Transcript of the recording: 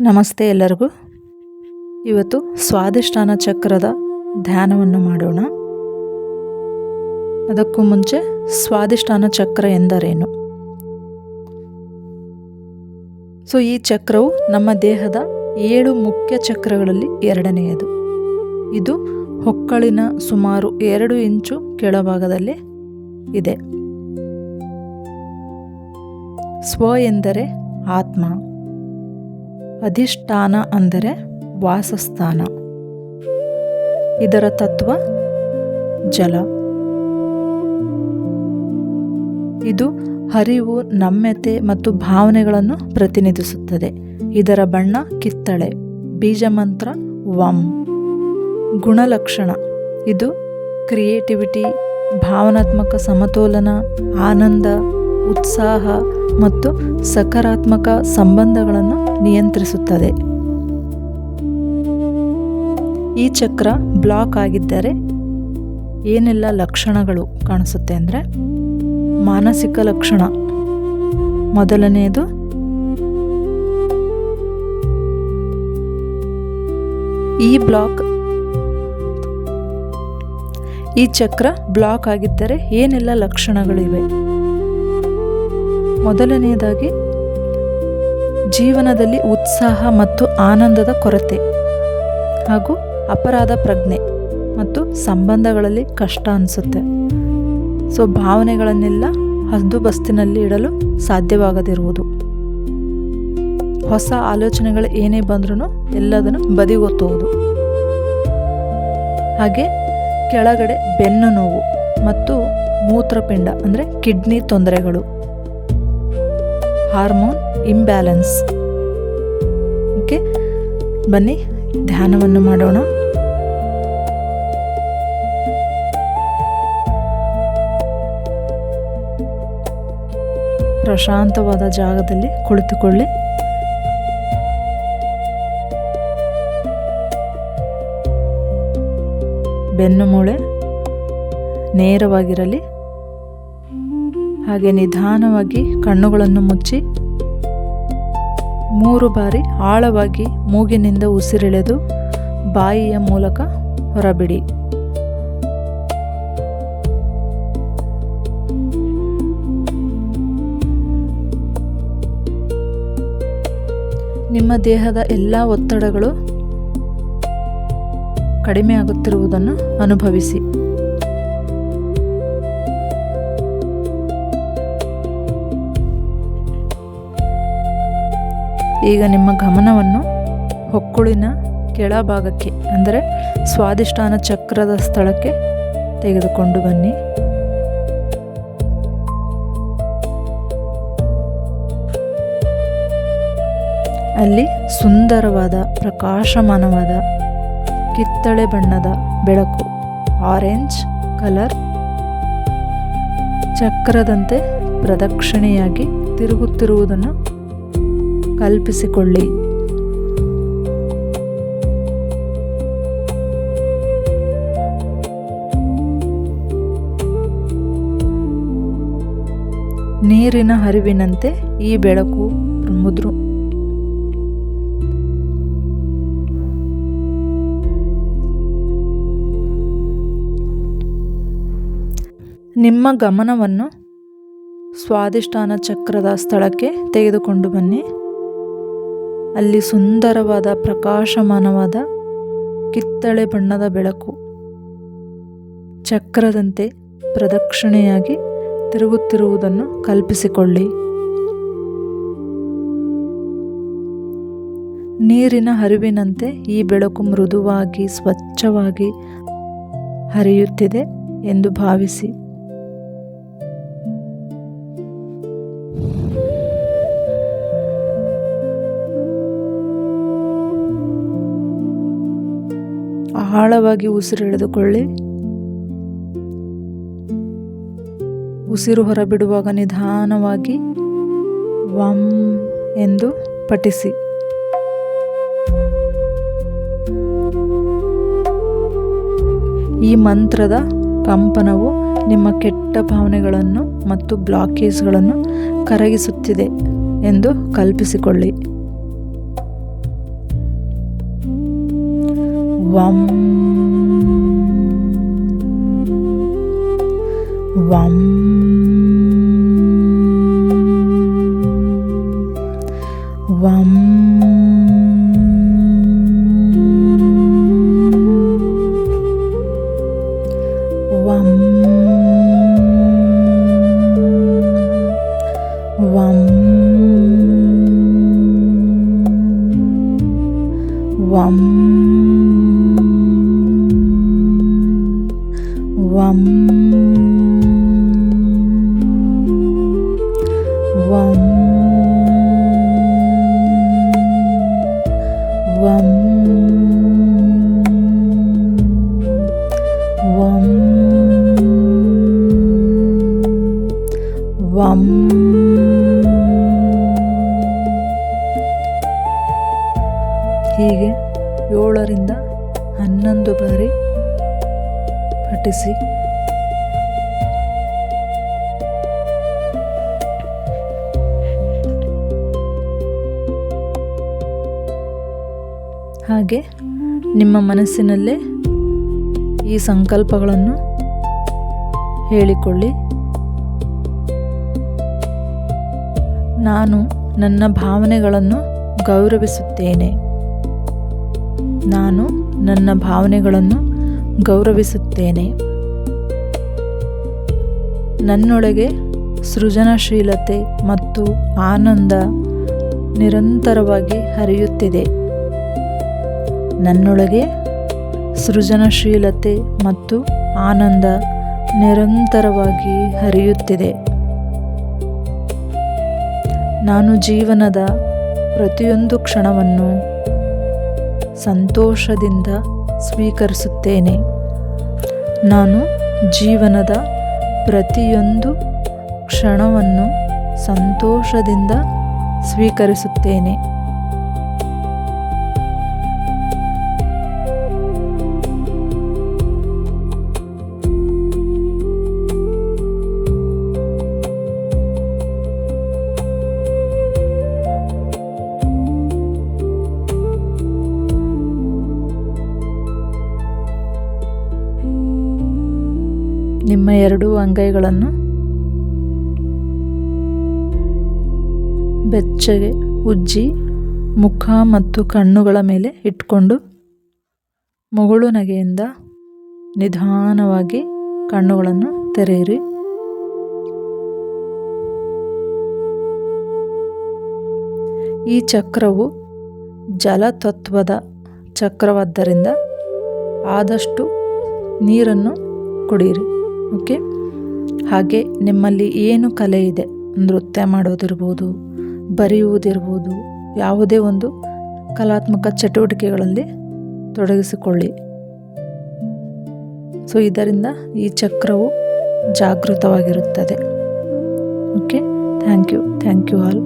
ನಮಸ್ತೆ ಎಲ್ಲರಿಗೂ. ಇವತ್ತು ಸ್ವಾದಿಷ್ಠಾನ ಚಕ್ರದ ಧ್ಯಾನವನ್ನು ಮಾಡೋಣ. ಅದಕ್ಕೂ ಮುಂಚೆ ಸ್ವಾದಿಷ್ಠಾನ ಚಕ್ರ ಎಂದರೇನು? ಈ ಚಕ್ರವು ನಮ್ಮ ದೇಹದ 7 ಮುಖ್ಯ ಚಕ್ರಗಳಲ್ಲಿ ಎರಡನೆಯದು. ಇದು ಹೊಕ್ಕಳಿನ ಸುಮಾರು 2 ಇಂಚು ಕೆಳಭಾಗದಲ್ಲಿ ಇದೆ. ಸ್ವ ಎಂದರೆ ಆತ್ಮ, ಅಧಿಷ್ಠಾನ ಅಂದರೆ ವಾಸಸ್ಥಾನ. ಇದರ ತತ್ವ ಜಲ. ಇದು ಹರಿವು, ನಮ್ಯತೆ ಮತ್ತು ಭಾವನೆಗಳನ್ನು ಪ್ರತಿನಿಧಿಸುತ್ತದೆ. ಇದರ ಬಣ್ಣ ಕಿತ್ತಳೆ. ಬೀಜಮಂತ್ರ ವಂ. ಗುಣಲಕ್ಷಣ ಇದು ಕ್ರಿಯೇಟಿವಿಟಿ, ಭಾವನಾತ್ಮಕ ಸಮತೋಲನ, ಆನಂದ, ಉತ್ಸಾಹ ಮತ್ತು ಸಕಾರಾತ್ಮಕ ಸಂಬಂಧಗಳನ್ನು ನಿಯಂತ್ರಿಸುತ್ತದೆ. ಈ ಚಕ್ರ ಬ್ಲಾಕ್ ಆಗಿದ್ದರೆ ಏನೆಲ್ಲ ಲಕ್ಷಣಗಳು ಕಾಣಿಸುತ್ತೆ ಅಂದರೆ, ಮಾನಸಿಕ ಲಕ್ಷಣ ಮೊದಲನೆಯದು, ಈ ಚಕ್ರ ಬ್ಲಾಕ್ ಆಗಿದ್ದರೆ ಏನೆಲ್ಲ ಲಕ್ಷಣಗಳಿವೆ? ಮೊದಲನೆಯದಾಗಿ, ಜೀವನದಲ್ಲಿ ಉತ್ಸಾಹ ಮತ್ತು ಆನಂದದ ಕೊರತೆ ಹಾಗೂ ಅಪರಾಧ ಪ್ರಜ್ಞೆ ಮತ್ತು ಸಂಬಂಧಗಳಲ್ಲಿ ಕಷ್ಟ ಅನಿಸುತ್ತೆ. ಭಾವನೆಗಳನ್ನೆಲ್ಲ ಹದ್ದುಬಸ್ತಿನಲ್ಲಿ ಇಡಲು ಸಾಧ್ಯವಾಗದಿರುವುದು. ಹೊಸ ಆಲೋಚನೆಗಳು ಏನೇ ಬಂದ್ರೂ ಎಲ್ಲದನ್ನು ಬದಿಗೊತ್ತುವುದು. ಹಾಗೆ ಕೆಳಗಡೆ ಬೆನ್ನು ನೋವು ಮತ್ತು ಮೂತ್ರಪಿಂಡ ಅಂದರೆ ಕಿಡ್ನಿ ತೊಂದರೆಗಳು, ಹಾರ್ಮೋನ್ ಇಂಬ್ಯಾಲೆನ್ಸ್. ಓಕೆ, ಬನ್ನಿ ಧ್ಯಾನವನ್ನು ಮಾಡೋಣ. ಪ್ರಶಾಂತವಾದ ಜಾಗದಲ್ಲಿ ಕುಳಿತುಕೊಳ್ಳಿ. ಬೆನ್ನು ಮೂಳೆ ನೇರವಾಗಿರಲಿ. ಹಾಗೆ ನಿಧಾನವಾಗಿ ಕಣ್ಣುಗಳನ್ನು ಮುಚ್ಚಿ 3 ಬಾರಿ ಆಳವಾಗಿ ಮೂಗಿನಿಂದ ಉಸಿರೆಳೆದು ಬಾಯಿಯ ಮೂಲಕ ಹೊರಬಿಡಿ. ನಿಮ್ಮ ದೇಹದ ಎಲ್ಲ ಒತ್ತಡಗಳು ಕಡಿಮೆ ಆಗುತ್ತಿರುವುದನ್ನು ಅನುಭವಿಸಿ. ಈಗ ನಿಮ್ಮ ಗಮನವನ್ನು ಹೊಕ್ಕುಳಿನ ಕೆಳಭಾಗಕ್ಕೆ ಅಂದರೆ ಸ್ವಾದಿಷ್ಠಾನ ಚಕ್ರದ ಸ್ಥಳಕ್ಕೆ ತೆಗೆದುಕೊಂಡು ಬನ್ನಿ. ಅಲ್ಲಿ ಸುಂದರವಾದ ಪ್ರಕಾಶಮಾನವಾದ ಕಿತ್ತಳೆ ಬಣ್ಣದ ಬೆಳಕು, ಆರೆಂಜ್ ಕಲರ್, ಚಕ್ರದಂತೆ ಪ್ರದಕ್ಷಿಣೆಯಾಗಿ ತಿರುಗುತ್ತಿರುವುದನ್ನು ಕಲ್ಪಿಸಿಕೊಳ್ಳಿ. ನೀರಿನ ಹರಿವಿನಂತೆ ಈ ಬೆಳಕು ನಿಮ್ಮ ಗಮನವನ್ನು ಸ್ವಾದಿಷ್ಠಾನ ಚಕ್ರದ ಸ್ಥಳಕ್ಕೆ ತೆಗೆದುಕೊಂಡು ಬನ್ನಿ. ಅಲ್ಲಿ ಸುಂದರವಾದ ಪ್ರಕಾಶಮಾನವಾದ ಕಿತ್ತಳೆ ಬಣ್ಣದ ಬೆಳಕು ಚಕ್ರದಂತೆ ಪ್ರದಕ್ಷಿಣೆಯಾಗಿ ತಿರುಗುತ್ತಿರುವುದನ್ನು ಕಲ್ಪಿಸಿಕೊಳ್ಳಿ. ನೀರಿನ ಹರಿವಿನಂತೆ ಈ ಬೆಳಕು ಮೃದುವಾಗಿ ಸ್ವಚ್ಛವಾಗಿ ಹರಿಯುತ್ತಿದೆ ಎಂದು ಭಾವಿಸಿ. ಆಳವಾಗಿ ಉಸಿರೆಳೆದುಕೊಳ್ಳಿ. ಉಸಿರು ಹೊರಬಿಡುವಾಗ ನಿಧಾನವಾಗಿ ವಂ ಎಂದು ಪಠಿಸಿ. ಈ ಮಂತ್ರದ ಕಂಪನವು ನಿಮ್ಮ ಕೆಟ್ಟ ಭಾವನೆಗಳನ್ನು ಮತ್ತು ಬ್ಲಾಕೇಜ್ಗಳನ್ನು ಕರಗಿಸುತ್ತಿದೆ ಎಂದು ಕಲ್ಪಿಸಿಕೊಳ್ಳಿ. ವಂ ವಂ ವಂ ವಂ ವಂ ವಂ ವಂ ವಂ ವಂ ವಂ ವಂ ಹೀಗೆ 7ರಿಂದ 11 ಬಾರಿ ಪಠಿಸಿ. ಹಾಗೆ ನಿಮ್ಮ ಮನಸ್ಸಿನಲ್ಲೇ ಈ ಸಂಕಲ್ಪಗಳನ್ನು ಹೇಳಿಕೊಳ್ಳಿ. ನಾನು ನನ್ನ ಭಾವನೆಗಳನ್ನು ಗೌರವಿಸುತ್ತೇನೆ. ನಾನು ನನ್ನ ಭಾವನೆಗಳನ್ನು ಗೌರವಿಸುತ್ತೇನೆ. ನನ್ನೊಳಗೆ ಸೃಜನಶೀಲತೆ ಮತ್ತು ಆನಂದ ನಿರಂತರವಾಗಿ ಹರಿಯುತ್ತಿದೆ. ನನ್ನೊಳಗೆ ಸೃಜನಶೀಲತೆ ಮತ್ತು ಆನಂದ ನಿರಂತರವಾಗಿ ಹರಿಯುತ್ತಿದೆ. ನಾನು ಜೀವನದ ಪ್ರತಿಯೊಂದು ಕ್ಷಣವನ್ನು ಸಂತೋಷದಿಂದ ಸ್ವೀಕರಿಸುತ್ತೇನೆ. ನಾನು ಜೀವನದ ಪ್ರತಿಯೊಂದು ಕ್ಷಣವನ್ನು ಸಂತೋಷದಿಂದ ಸ್ವೀಕರಿಸುತ್ತೇನೆ. ನಿಮ್ಮ 2 ಅಂಗೈಗಳನ್ನು ಬೆಚ್ಚಗೆ ಉಜ್ಜಿ ಮುಖ ಮತ್ತು ಕಣ್ಣುಗಳ ಮೇಲೆ ಇಟ್ಕೊಂಡು ಮುಗುಳು ನಗೆಯಿಂದ ನಿಧಾನವಾಗಿ ಕಣ್ಣುಗಳನ್ನು ತೆರೆಯಿರಿ. ಈ ಚಕ್ರವು ಜಲತತ್ವದ ಚಕ್ರವಾದ್ದರಿಂದ ಆದಷ್ಟು ನೀರನ್ನು ಕುಡಿಯಿರಿ. ಓಕೆ. ಹಾಗೆ ನಿಮ್ಮಲ್ಲಿ ಏನು ಕಲೆ ಇದೆ, ನೃತ್ಯ ಮಾಡೋದಿರ್ಬೋದು, ಬರೆಯುವುದಿರ್ಬೋದು, ಯಾವುದೇ ಒಂದು ಕಲಾತ್ಮಕ ಚಟುವಟಿಕೆಗಳಲ್ಲಿ ತೊಡಗಿಸಿಕೊಳ್ಳಿ. ಸೊ ಇದರಿಂದ ಈ ಚಕ್ರವು ಜಾಗೃತವಾಗಿರುತ್ತದೆ. ಓಕೆ. Thank you all.